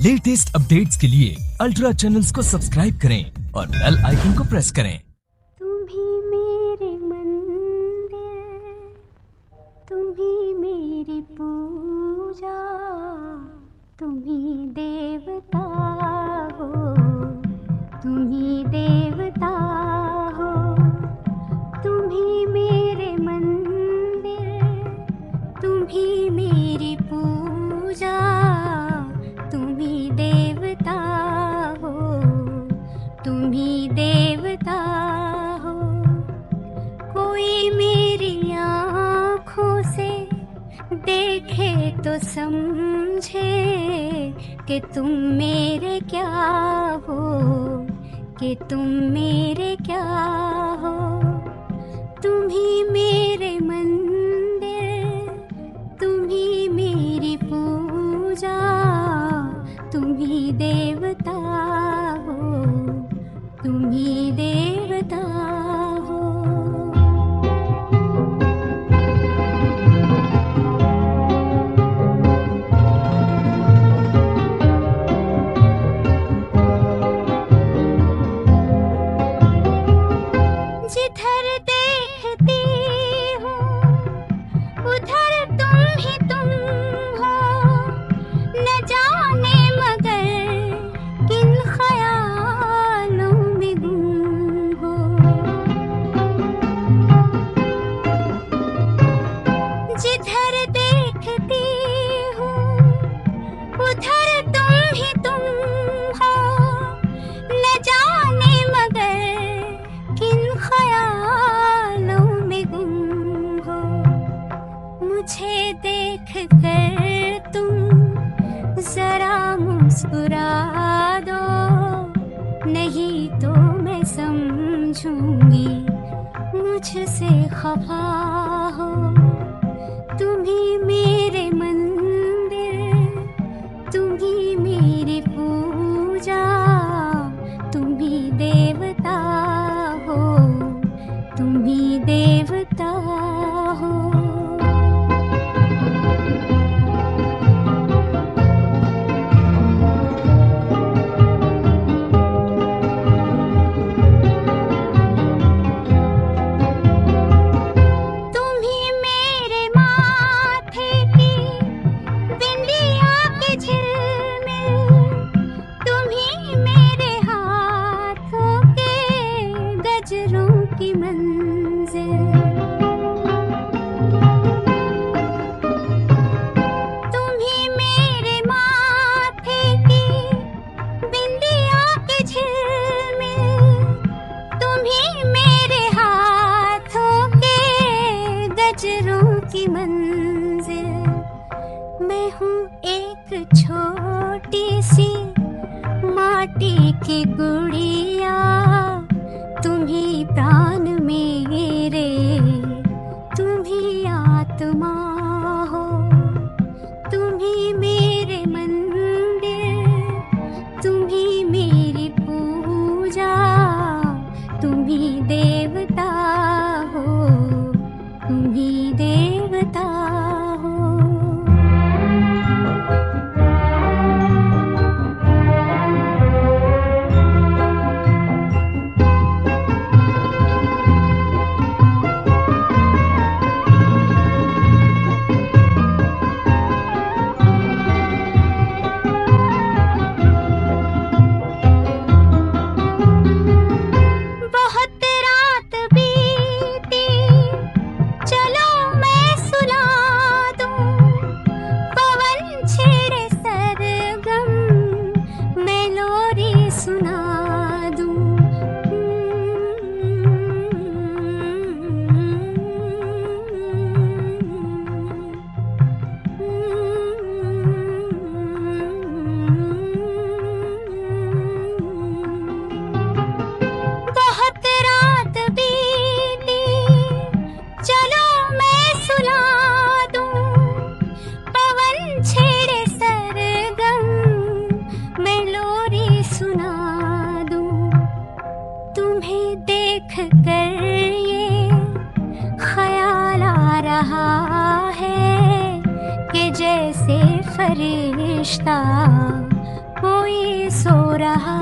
Latest updates के लिए ultra channels को सब्सक्राइब करें और बेल आइकन को प्रेस करें। तुम ही मेरे मंदिर, तुम ही मेरी पूजा, तुम ही देवता हो, तुम ही देवता हो। तुम ही मेरे मंदिर, तुम ही मेरी पूजा, तुम ही देवता हो, तुम ही देवता हो। कोई मेरी आँखों से देखे तो समझे कि तुम मेरे क्या हो, कि तुम मेरे क्या हो। तुम ही मेरे मंदिर, तुम ही मेरी पूजा, तुम ही देवता हो, तुम ही देवता हो। जिधर देखती हूँ उधर तुम ही तुम हो, न जाने मगर किन ख्यालों में गुम हो। जिधर देखती हूँ उधर तुम ही तुम हो, न जाने मगर किन ख्यालों में गुम हो। मुझे देख कर तुम जरा मुस्कुरा दो, नहीं तो मैं समझूंगी मुझसे खफा हो। तुम ही मेरे मंदिर, तुम ही मेरी पूजा, तुम ही देवता हो, तुम ही देवता हो। तुम ही मेरे माथे की बिंदिया के झिलमिल, तुम ही मेरे हाथों के गजरों की मंजिल। तुम ही मेरे माथे की बिंदिया के झिलमिल, तुम ही मेरे हाथों के गजरों की मंजिल। मैं हूँ एक छोटी सी माटी की गुड़िया, तुम ही प्राण मेरे, तुम ही आत्मा हो। तुम ही मेरे मंदिर, तुम ही मेरी पूजा, तुम ही देवता हो, तुम ही देवता हो। बहुत रात बीती, चलो मैं सुला दूं, पवन छेड़े सरगम, मैं लोरी सुना दूं। बहुत रात बीती, चलो मैं सुला दूं, पवन छेड़े सरगम, मैं लोरी सुना दूं। तुम्हें देख कर ये ख्याल आ रहा है कि जैसे फरिश्ता कोई सो रहा